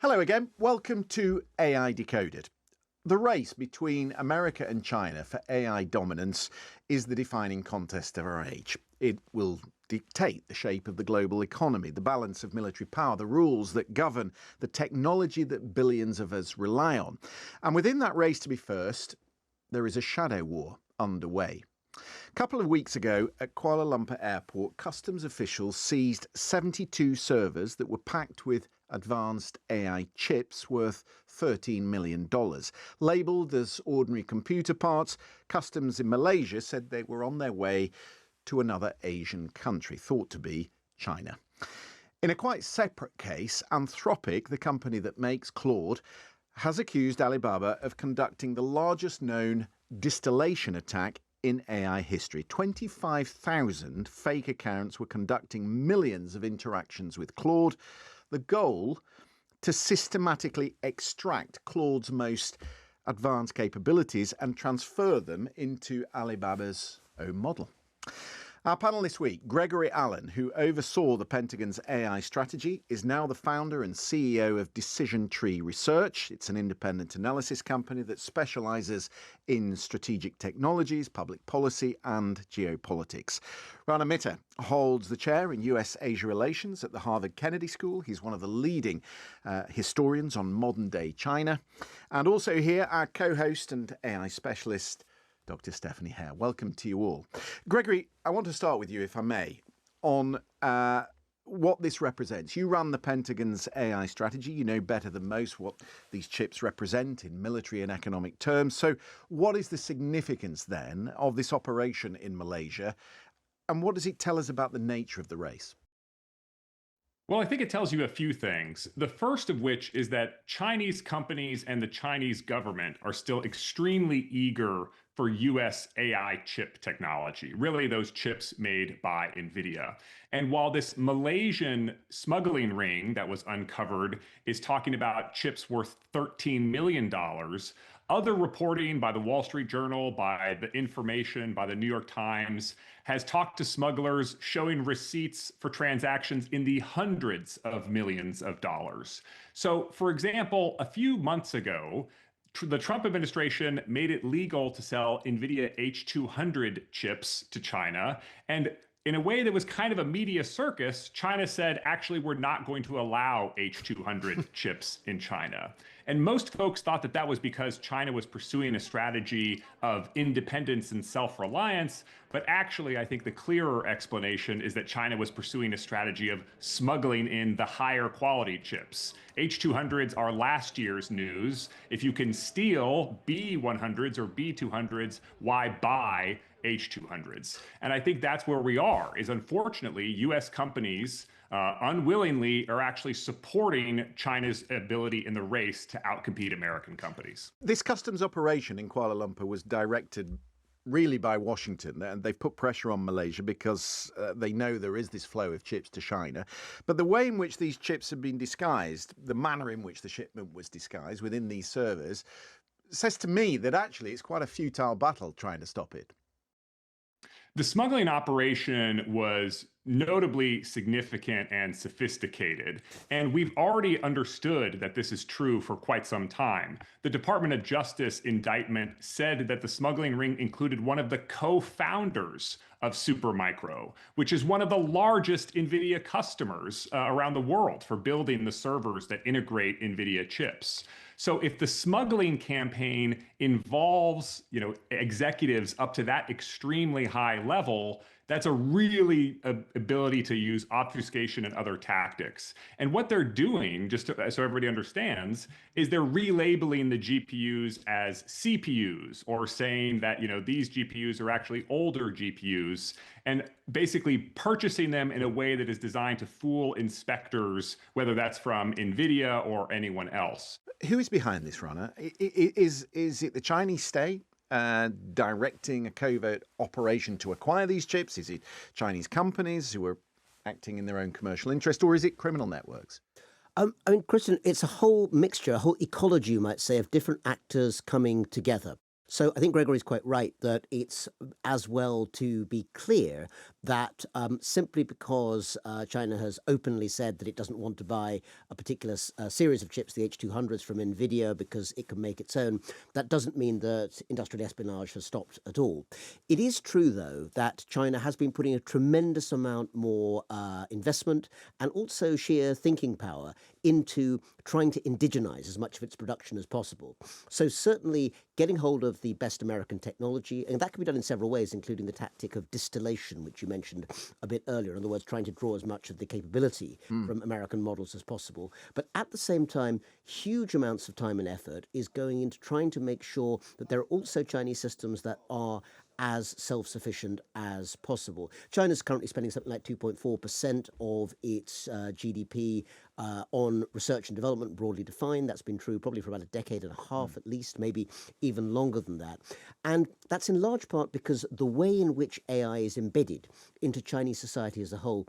Hello again. Welcome to AI Decoded. The race between America and China for AI dominance is the defining contest of our age. It will dictate the shape of the global economy, the balance of military power, the rules that govern the technology that billions of us rely on. And within that race to be first, there is a shadow war underway. A couple of weeks ago at Kuala Lumpur Airport, customs officials seized 72 servers that were packed with advanced AI chips worth $13 million. Labelled as ordinary computer parts, customs in Malaysia said they were on their way to another Asian country, thought to be China. In a quite separate case, Anthropic, the company that makes Claude, has accused Alibaba of conducting the largest known distillation attack in AI history. 25,000 fake accounts were conducting millions of interactions with Claude. The goal, to systematically extract Claude's most advanced capabilities and transfer them into Alibaba's own model. Our panel this week, Gregory, who oversaw the Pentagon's AI strategy, is now the founder and CEO of Decision Tree Research. It's an independent analysis company that specialises in strategic technologies, public policy and geopolitics. Rana holds the chair in US-Asia Relations at the Harvard Kennedy School. He's one of the leading historians on modern-day China. And also here, our co-host and AI specialist, Dr. Stephanie Hare. Welcome to you all. Gregory, I want to start with you, if I may, on what this represents. You run the Pentagon's AI strategy. You know better than most what these chips represent in military and economic terms. So what is the significance then of this operation in Malaysia? And what does it tell us about the nature of the race? Well, I think it tells you a few things. The first of which is that Chinese companies and the Chinese government are still extremely eager for US AI chip technology, really those chips made by NVIDIA. And while this Malaysian smuggling ring that was uncovered is talking about chips worth $13 million, other reporting by the Wall Street Journal, by The Information, by the New York Times, has talked to smugglers showing receipts for transactions in the hundreds of millions of dollars. So, for example, a few months ago, the Trump administration made it legal to sell NVIDIA H200 chips to China. And in a way that was kind of a media circus, China said, actually, we're not going to allow H200 chips in China. And most folks thought that that was because China was pursuing a strategy of independence and self-reliance. But actually, I think the clearer explanation is that China was pursuing a strategy of smuggling in the higher quality chips. H200s are last year's news. If you can steal B100s or B200s, why buy H200s? And I think that's where we are, is unfortunately, US companies unwillingly are actually supporting China's ability in the race to outcompete American companies. This customs operation in Kuala Lumpur was directed really by Washington, and they've put pressure on Malaysia because they know there is this flow of chips to China. But the way in which these chips have been disguised, the manner in which the shipment was disguised within these servers, says to me that actually it's quite a futile battle trying to stop it. The smuggling operation was notably significant and sophisticated, and we've already understood that this is true for quite some time. The Department of Justice indictment said that the smuggling ring included one of the co-founders of Supermicro, which is one of the largest NVIDIA customers around the world for building the servers that integrate NVIDIA chips. So if the smuggling campaign involves, executives up to that extremely high level, that's a really ability to use obfuscation and other tactics. And what they're doing, so everybody understands, is they're relabeling the GPUs as CPUs, or saying that, these GPUs are actually older GPUs, and basically purchasing them in a way that is designed to fool inspectors, whether that's from NVIDIA or anyone else. Who is behind this, Rana? Is it the Chinese state directing a covert operation to acquire these chips? Is it Chinese companies who are acting in their own commercial interest, or is it criminal networks? Christian, it's a whole mixture, a whole ecology, you might say, of different actors coming together. So I think Gregory's quite right that it's as well to be clear that simply because China has openly said that it doesn't want to buy a particular series of chips, the H200s from NVIDIA, because it can make its own, that doesn't mean that industrial espionage has stopped at all. It is true, though, that China has been putting a tremendous amount more investment and also sheer thinking power into trying to indigenize as much of its production as possible. So certainly getting hold of the best American technology, and that can be done in several ways, including the tactic of distillation, which you mentioned a bit earlier. In other words, trying to draw as much of the capability from American models as possible. But at the same time, huge amounts of time and effort is going into trying to make sure that there are also Chinese systems that are as self-sufficient as possible. China's currently spending something like 2.4% of its GDP on research and development, broadly defined. That's been true probably for about a decade and a half at least, maybe even longer than that. And that's in large part because the way in which AI is embedded into Chinese society as a whole,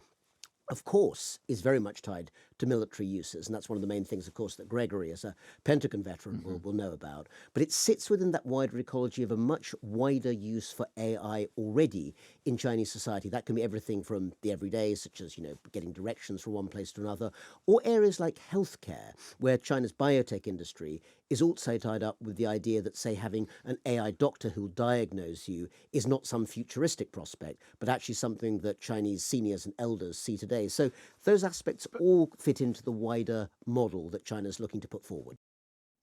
of course, is very much tied to military uses. And that's one of the main things, of course, that Gregory, as a Pentagon veteran, will know about. But it sits within that wider ecology of a much wider use for AI already in Chinese society. That can be everything from the everyday, such as, getting directions from one place to another, or areas like healthcare, where China's biotech industry is also tied up with the idea that, say, having an AI doctor who'll diagnose you is not some futuristic prospect, but actually something that Chinese seniors and elders see today. So those aspects all fit into the wider model that China's looking to put forward.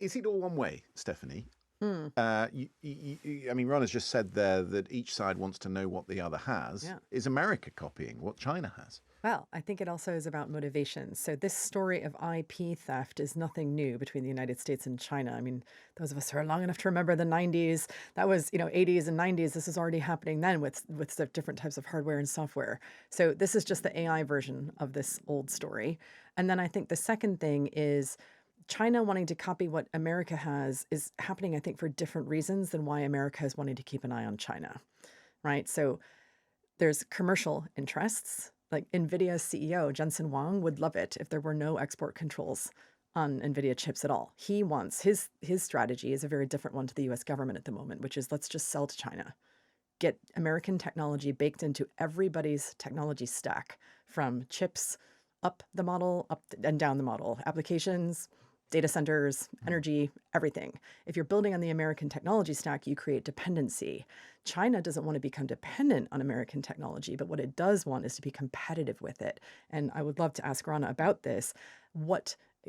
Is it all one way, Stephanie? I mean, Rana's just said there that each side wants to know what the other has. Yeah. Is America copying what China has? Well, I think it also is about motivation. So this story of IP theft is nothing new between the United States and China. I mean, those of us who are long enough to remember the 90s, that was, 80s and 90s. This is already happening then with the different types of hardware and software. So this is just the AI version of this old story. And then I think the second thing is China wanting to copy what America has is happening, I think, for different reasons than why America is wanting to keep an eye on China, right? So there's commercial interests. Like NVIDIA's CEO, Jensen Huang, would love it if there were no export controls on NVIDIA chips at all. He wants, his strategy is a very different one to the US government at the moment, which is let's just sell to China. Get American technology baked into everybody's technology stack, from chips up the model, up and down the model, applications, data centers, energy, everything. If you're building on the American technology stack, you create dependency. China doesn't want to become dependent on American technology, but what it does want is to be competitive with it. And I would love to ask Rana about this.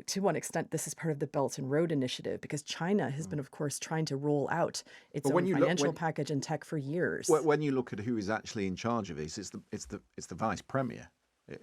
To what extent this is part of the Belt and Road Initiative, because China has been, of course, trying to roll out its own financial package and tech for years. When you look at who is actually in charge of this, it's the vice premier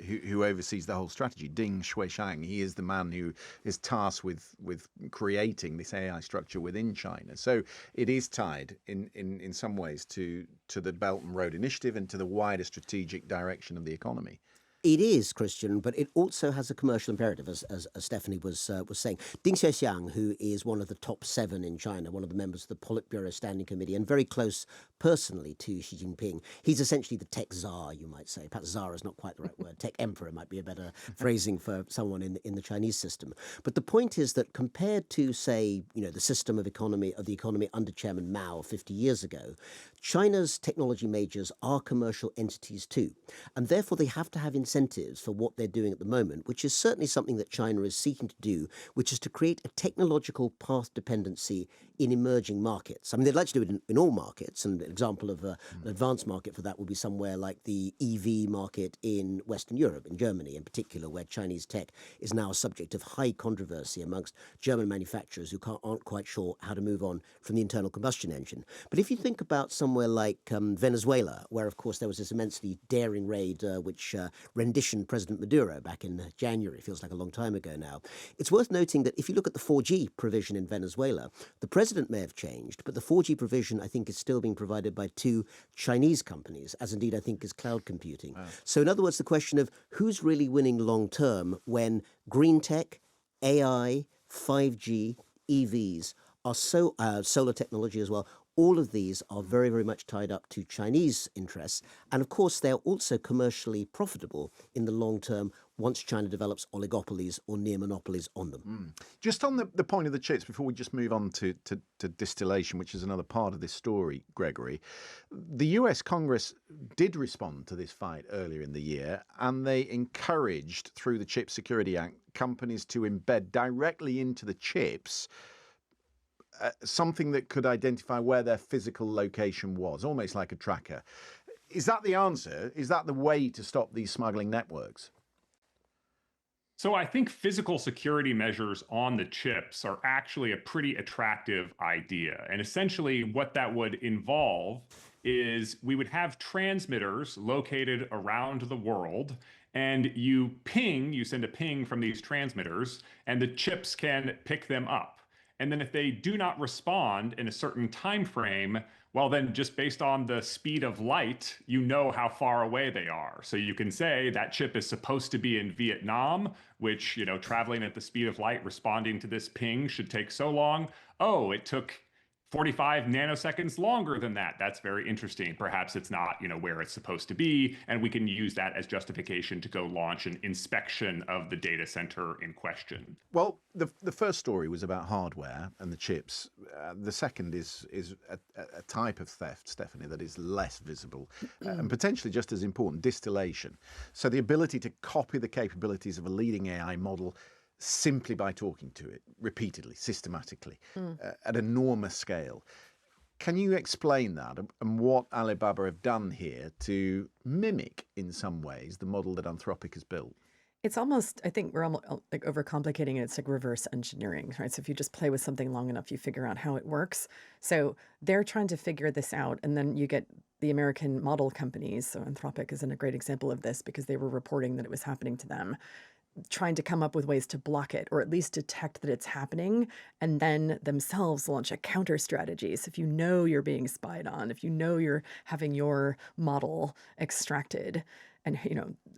who oversees the whole strategy, Ding Xuexiang. He is the man who is tasked with creating this AI structure within China. So it is tied in some ways to the Belt and Road Initiative and to the wider strategic direction of the economy. It is, Christian, but it also has a commercial imperative, as Stephanie was saying. Ding Xuexiang, who is one of the top 7 in China, one of the members of the Politburo Standing Committee, and very close personally to Xi Jinping. He's essentially the tech czar, you might say. Perhaps czar is not quite the right word. Tech emperor might be a better phrasing for someone in the Chinese system. But the point is that compared to, say, the system of the economy under Chairman Mao 50 years ago, China's technology majors are commercial entities too, and therefore they have to have incentives for what they're doing at the moment, which is certainly something that China is seeking to do, which is to create a technological path dependency in emerging markets. I mean, they'd like to do it in all markets, and an example of an advanced market for that would be somewhere like the EV market in Western Europe, in Germany in particular, where Chinese tech is now a subject of high controversy amongst German manufacturers who aren't quite sure how to move on from the internal combustion engine. But if you think about somewhere like Venezuela, where, of course, there was this immensely daring raid which renditioned President Maduro back in January, feels like a long time ago now, it's worth noting that if you look at the 4G provision in Venezuela, the president may have changed, but the 4G provision, I think, is still being provided by 2 Chinese companies, as indeed I think is cloud computing. Wow. So in other words, the question of who's really winning long term when green tech, AI, 5G, EVs are so solar technology as well, All of these are very, very much tied up to Chinese interests. And of course, they're also commercially profitable in the long term once China develops oligopolies or near monopolies on them. Just on the point of the chips, before we just move on to distillation, which is another part of this story, Gregory, the US Congress did respond to this fight earlier in the year, and they encouraged, through the Chip Security Act, companies to embed directly into the chips something that could identify where their physical location was, almost like a tracker. Is that the answer? Is that the way to stop these smuggling networks? So I think physical security measures on the chips are actually a pretty attractive idea. And essentially what that would involve is we would have transmitters located around the world, and you send a ping from these transmitters, and the chips can pick them up. And then if they do not respond in a certain time frame, well, then just based on the speed of light, you know how far away they are. So you can say that chip is supposed to be in Vietnam, which, traveling at the speed of light, responding to this ping should take so long. Oh, it took 45 nanoseconds longer than that. That's very interesting. Perhaps it's not, where it's supposed to be, and we can use that as justification to go launch an inspection of the data center in question. Well, the first story was about hardware and the chips. The second is a type of theft, Stephanie, that is less visible and potentially just as important: distillation. So the ability to copy the capabilities of a leading AI model simply by talking to it repeatedly, systematically, at enormous scale. Can you explain that and what Alibaba have done here to mimic, in some ways, the model that Anthropic has built? It's almost, I think we're almost like overcomplicating it. It's like reverse engineering, right? So if you just play with something long enough, you figure out how it works. So they're trying to figure this out. And then you get the American model companies. So Anthropic isn't a great example of this because they were reporting that it was happening to them, trying to come up with ways to block it or at least detect that it's happening, and then themselves launch a counter strategy. So if you know you're being spied on, if you know you're having your model extracted and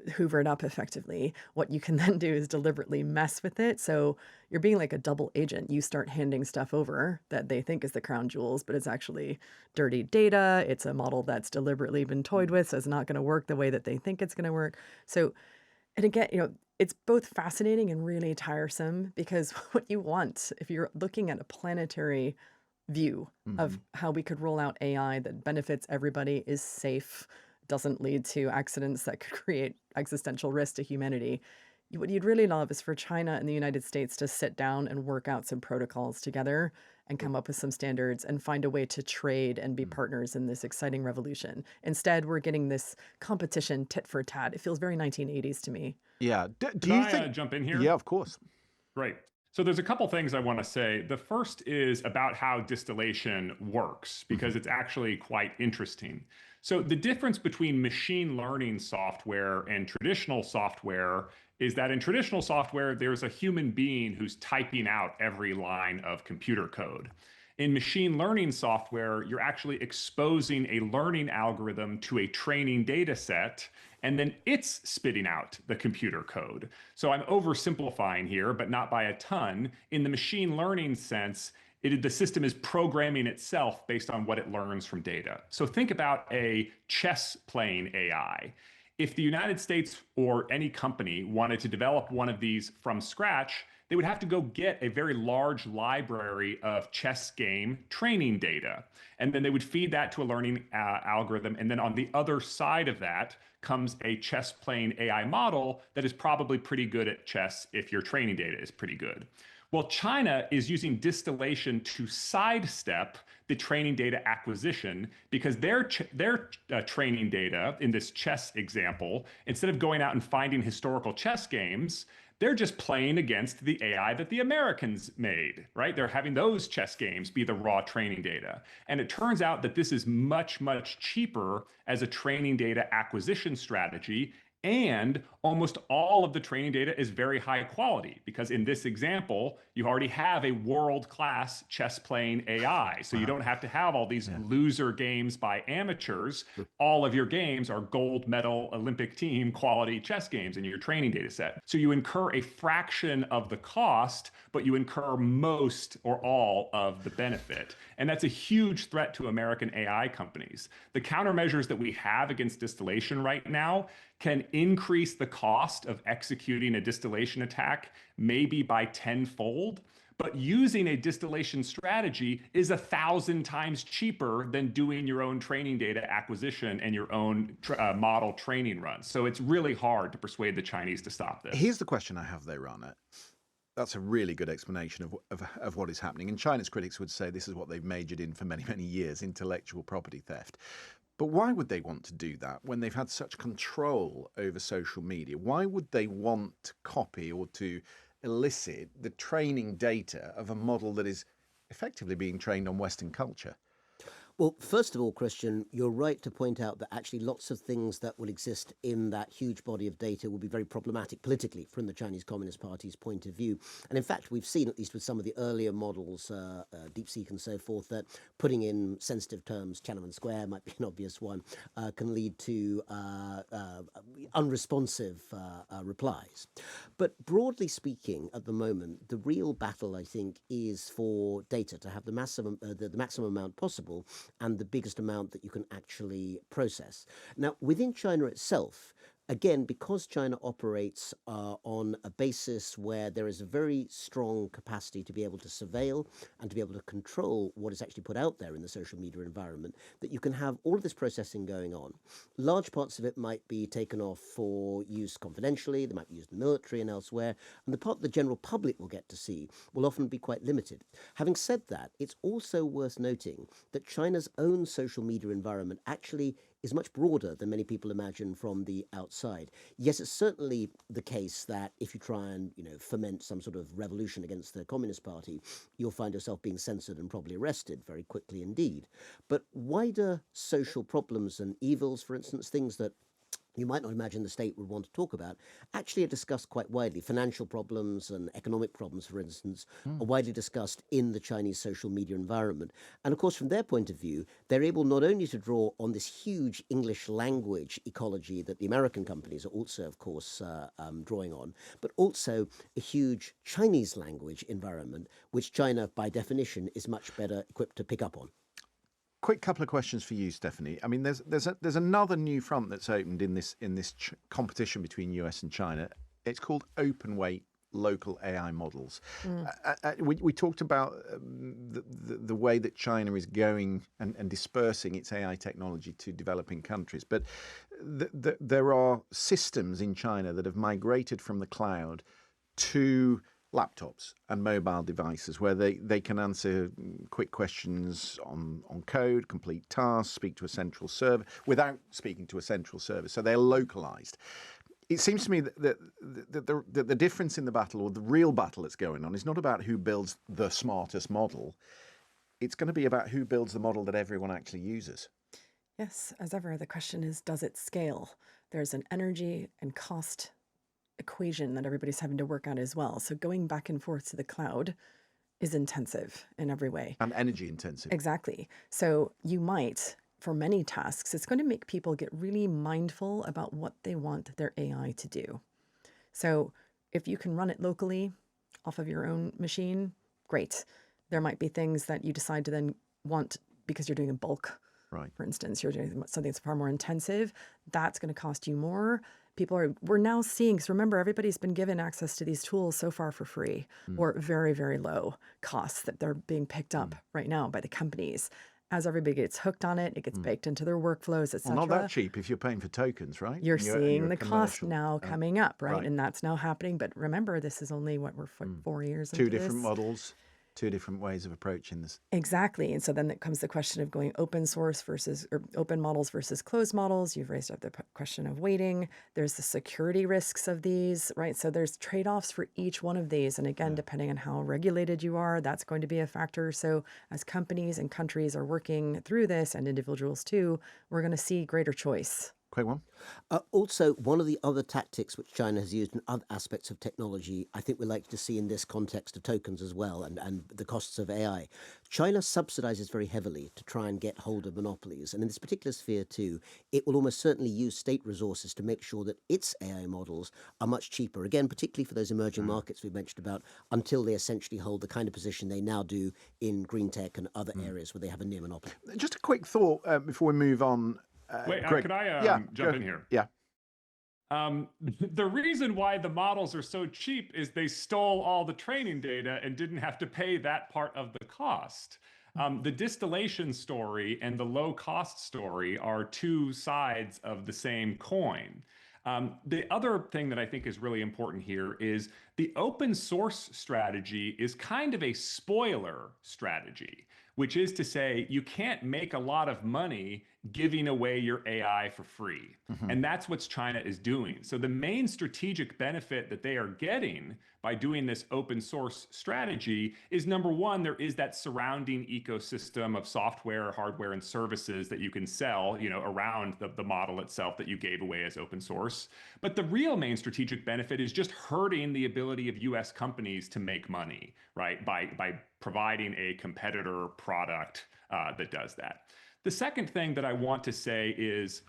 hoovered up effectively, what you can then do is deliberately mess with it. So you're being like a double agent. You start handing stuff over that they think is the crown jewels, but it's actually dirty data. It's a model that's deliberately been toyed with, so it's not going to work the way that they think it's going to work. So, and again, it's both fascinating and really tiresome, because what you want, if you're looking at a planetary view of how we could roll out AI that benefits everybody, is safe, doesn't lead to accidents that could create existential risk to humanity, what you'd really love is for China and the United States to sit down and work out some protocols together and come up with some standards and find a way to trade and be partners in this exciting revolution. Instead, we're getting this competition tit for tat. It feels very 1980s to me. Yeah. Do you you think? think? Jump in here? Yeah, of course. Great. So there's a couple things I want to say. The first is about how distillation works, because it's actually quite interesting. So the difference between machine learning software and traditional software is that in traditional software, there's a human being who's typing out every line of computer code. In machine learning software, you're actually exposing a learning algorithm to a training data set, and then it's spitting out the computer code. So I'm oversimplifying here, but not by a ton. In the machine learning sense, the system is programming itself based on what it learns from data. So think about a chess playing AI. If the United States or any company wanted to develop one of these from scratch, they would have to go get a very large library of chess game training data. And then they would feed that to a learning algorithm. And then on the other side of that comes a chess playing AI model that is probably pretty good at chess if your training data is pretty good. Well, China is using distillation to sidestep the training data acquisition, because their training data in this chess example, instead of going out and finding historical chess games, they're just playing against the AI that the Americans made, right? They're having those chess games be the raw training data. And it turns out that this is much, much cheaper as a training data acquisition strategy. And almost all of the training data is very high quality because in this example, you already have a world-class chess playing AI. So you don't have to have all these loser games by amateurs. All of your games are gold medal Olympic team quality chess games in your training data set. So you incur a fraction of the cost, but you incur most or all of the benefit. And that's a huge threat to American AI companies. The countermeasures that we have against distillation right now can increase the cost of executing a distillation attack maybe by tenfold. But using a distillation strategy is 1,000 times cheaper than doing your own training data acquisition and your own model training runs. So it's really hard to persuade the Chinese to stop this. Here's the question I have, though, Rana. That's a really good explanation of what is happening. And China's critics would say this is what they've majored in for many, many years, intellectual property theft. But why would they want to do that when they've had such control over social media? Why would they want to copy or to elicit the training data of a model that is effectively being trained on Western culture? Well, first of all, Christian, you're right to point out that actually lots of things that will exist in that huge body of data will be very problematic politically from the Chinese Communist Party's point of view. And in fact, we've seen, at least with some of the earlier models, DeepSeek and so forth, that putting in sensitive terms, Tiananmen Square might be an obvious one, can lead to unresponsive replies. But broadly speaking, at the moment, the real battle, I think, is for data to have the maximum amount possible and the biggest amount that you can actually process. Now, within China itself, again, because China operates on a basis where there is a very strong capacity to be able to surveil and to be able to control what is actually put out there in the social media environment, that you can have all of this processing going on. Large parts of it might be taken off for use confidentially, they might be used in the military and elsewhere, and the part the general public will get to see will often be quite limited. Having said that, it's also worth noting that China's own social media environment actually is much broader than many people imagine from the outside. Yes, it's certainly the case that if you try and foment some sort of revolution against the Communist Party, you'll find yourself being censored and probably arrested very quickly indeed. But wider social problems and evils, for instance, things that you might not imagine the state would want to talk about, actually are discussed quite widely. Financial problems and economic problems, for instance, are widely discussed in the Chinese social media environment. And of course, from their point of view, they're able not only to draw on this huge English language ecology that the American companies are also, of course, drawing on, but also a huge Chinese language environment, which China, by definition, is much better equipped to pick up on. Quick couple of questions for you, Stephanie. I mean, there's another new front that's opened in this competition between US and China. It's called open weight local AI models. We talked about the way that China is going and dispersing its AI technology to developing countries, but there are systems in China that have migrated from the cloud to laptops and mobile devices where they can answer quick questions on code, complete tasks, speak to a central server without speaking to a central server. So they're localized. It seems to me that the difference in the battle, or the real battle that's going on, is not about who builds the smartest model. It's going to be about who builds the model that everyone actually uses. Yes, as ever, the question is, does it scale? There's an energy and cost equation that everybody's having to work out as well. So going back and forth to the cloud is intensive in every way. And energy intensive. Exactly. So you might, for many tasks, it's going to make people get really mindful about what they want their AI to do. So if you can run it locally off of your own machine, great. There might be things that you decide to then want because you're doing a bulk. Right. For instance, you're doing something that's far more intensive. That's going to cost you more. We're now seeing, because remember, everybody's been given access to these tools so far for free or very, very low costs that they're being picked up right now by the companies. As everybody gets hooked on it, it gets baked into their workflows, etc. Well, not that cheap if you're paying for tokens, right? You're seeing the cost commercial. now coming up, right? Right. And that's now happening. But remember, this is only what we're 4 years into Two different this. models, two different ways of approaching this. Exactly. And so then it comes the question of going open source versus or open models versus closed models. You've raised up the question of weighting. There's the security risks of these, right? So there's trade-offs for each one of these. And again, depending on how regulated you are, that's going to be a factor. So as companies and countries are working through this, and individuals too, we're going to see greater choice. Quick one. Also, one of the other tactics which China has used in other aspects of technology, I think we're likely to see in this context of tokens as well and the costs of AI. China subsidizes very heavily to try and get hold of monopolies. And in this particular sphere, too, it will almost certainly use state resources to make sure that its AI models are much cheaper. Again, particularly for those emerging markets we've mentioned about, until they essentially hold the kind of position they now do in green tech and other areas where they have a near monopoly. Just a quick thought before we move on. Wait, Greg. could I Yeah, jump go. in here? Yeah. The reason why the models are so cheap is they stole all the training data and didn't have to pay that part of the cost. The distillation story and the low cost story are two sides of the same coin. The other thing that I think is really important here is the open source strategy is kind of a spoiler strategy, which is to say you can't make a lot of money giving away your AI for free. And that's what China is doing. So the main strategic benefit that they are getting by doing this open source strategy is, number one, there is that surrounding ecosystem of software, hardware, and services that you can sell, around the model itself that you gave away as open source. But the real main strategic benefit is just hurting the ability of US companies to make money, right? By providing a competitor product that does that. The second thing that I want to say is,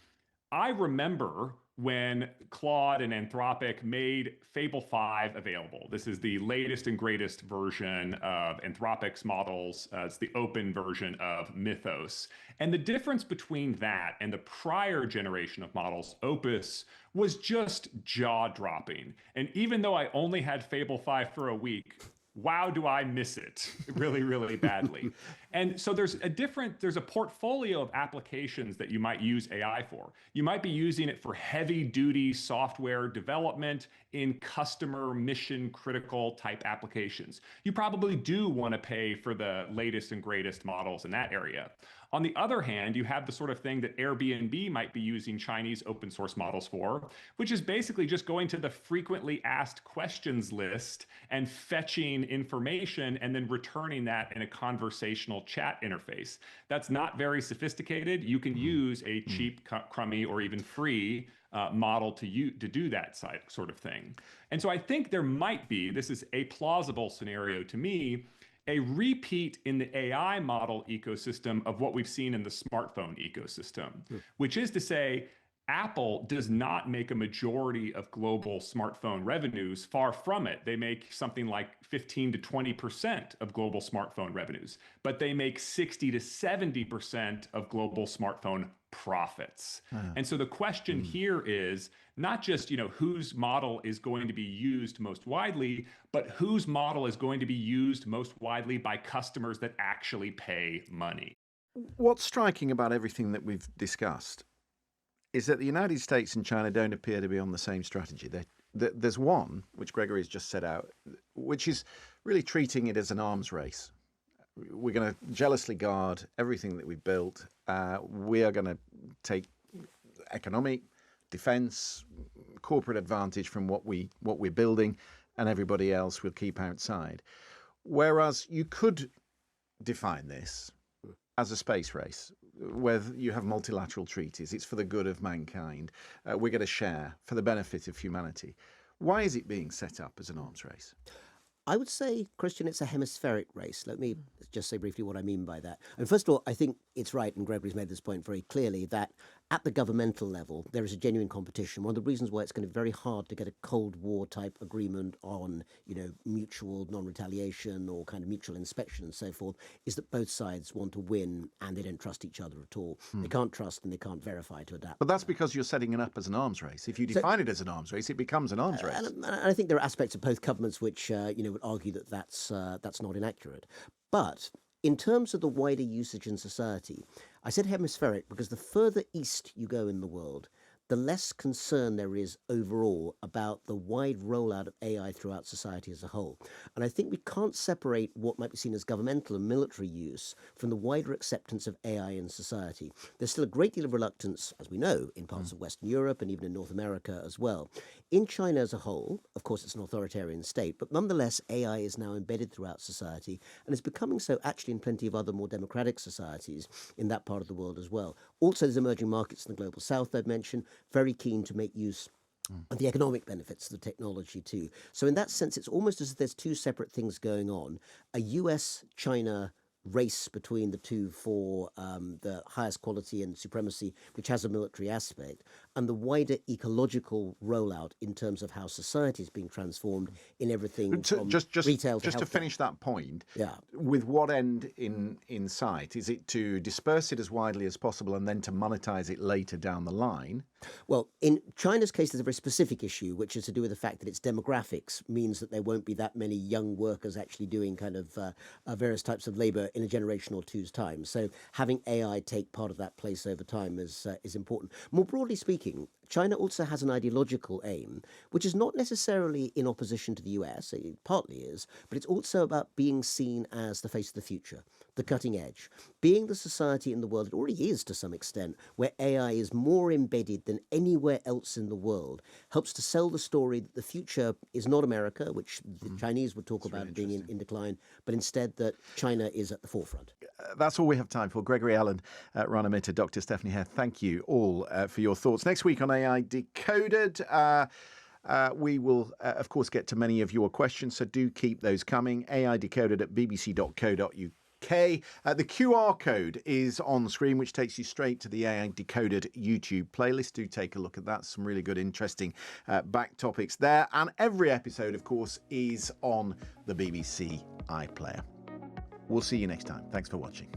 I remember when Claude and Anthropic made Fable 5 available. This is the latest and greatest version of Anthropic's models. It's the open version of Mythos. And the difference between that and the prior generation of models, Opus, was just jaw-dropping. And even though I only had Fable 5 for a week, wow, do I miss it really, really badly. And so there's a portfolio of applications that you might use AI for. You might be using it for heavy duty software development in customer mission critical type applications. You probably do want to pay for the latest and greatest models in that area. On the other hand, you have the sort of thing that Airbnb might be using Chinese open source models for, which is basically just going to the frequently asked questions list and fetching information and then returning that in a conversational chat interface. That's not very sophisticated. You can use a cheap, crummy, or even free model to do that sort of thing. And so I think there might be, this is a plausible scenario to me, a repeat in the AI model ecosystem of what we've seen in the smartphone ecosystem, which is to say, Apple does not make a majority of global smartphone revenues. Far from it. They make something like 15 to 20% of global smartphone revenues, but they make 60 to 70% of global smartphone profits. And so the question here is not just, whose model is going to be used most widely, but whose model is going to be used most widely by customers that actually pay money. What's striking about everything that we've discussed is that the United States and China don't appear to be on the same strategy. There's one, which Gregory has just set out, which is really treating it as an arms race. We're going to jealously guard everything that we've built. We are going to take economic, defense, corporate advantage from what we're building, and everybody else will keep outside. Whereas you could define this as a space race, where you have multilateral treaties. It's for the good of mankind. We're going to share for the benefit of humanity. Why is it being set up as an arms race? I would say, Christian, it's a hemispheric race. Let me just say briefly what I mean by that. And first of all, I think it's right, and Gregory's made this point very clearly, that at the governmental level, there is a genuine competition. One of the reasons why it's going to be very hard to get a Cold War type agreement on, mutual non-retaliation or kind of mutual inspection and so forth, is that both sides want to win and they don't trust each other at all. They can't trust and they can't verify to adapt. But that's because you're setting it up as an arms race. If you define it as an arms race, it becomes an arms race. And I think there are aspects of both governments which, would argue that that's not inaccurate. But in terms of the wider usage in society, I said hemispheric because the further east you go in the world, the less concern there is overall about the wide rollout of AI throughout society as a whole. And I think we can't separate what might be seen as governmental and military use from the wider acceptance of AI in society. There's still a great deal of reluctance, as we know, in parts of Western Europe and even in North America as well. In China as a whole, of course, it's an authoritarian state, but nonetheless, AI is now embedded throughout society, and it's becoming so actually in plenty of other more democratic societies in that part of the world as well. Also, there's emerging markets in the global south I've mentioned, very keen to make use of the economic benefits of the technology too. So in that sense, it's almost as if there's two separate things going on: a US-China race between the two for the highest quality and supremacy, which has a military aspect, and the wider ecological rollout in terms of how society is being transformed in everything from retail to just to healthcare. finish that point, Yeah. with what end in sight? Is it to disperse it as widely as possible and then to monetize it later down the line? Well, in China's case, there's a very specific issue, which is to do with the fact that its demographics means that there won't be that many young workers actually doing kind of various types of labor in a generation or two's time. So having AI take part of that place over time is important. More broadly speaking, China also has an ideological aim, which is not necessarily in opposition to the US, it partly is, but it's also about being seen as the face of the future, the cutting edge, being the society in the world, it already is to some extent, where AI is more embedded than anywhere else in the world, helps to sell the story that the future is not America, which the Chinese would talk about being in decline, but instead that China is at the forefront. That's all we have time for. Gregory Allen, Rana, Dr. Stephanie Hare, thank you all for your thoughts. Next week on AI Decoded, we will, of course, get to many of your questions, so do keep those coming. AI Decoded at bbc.co.uk. The QR code is on screen, which takes you straight to the AI Decoded YouTube playlist. Do take a look at that. Some really good, interesting back topics there. And every episode, of course, is on the BBC iPlayer. We'll see you next time. Thanks for watching.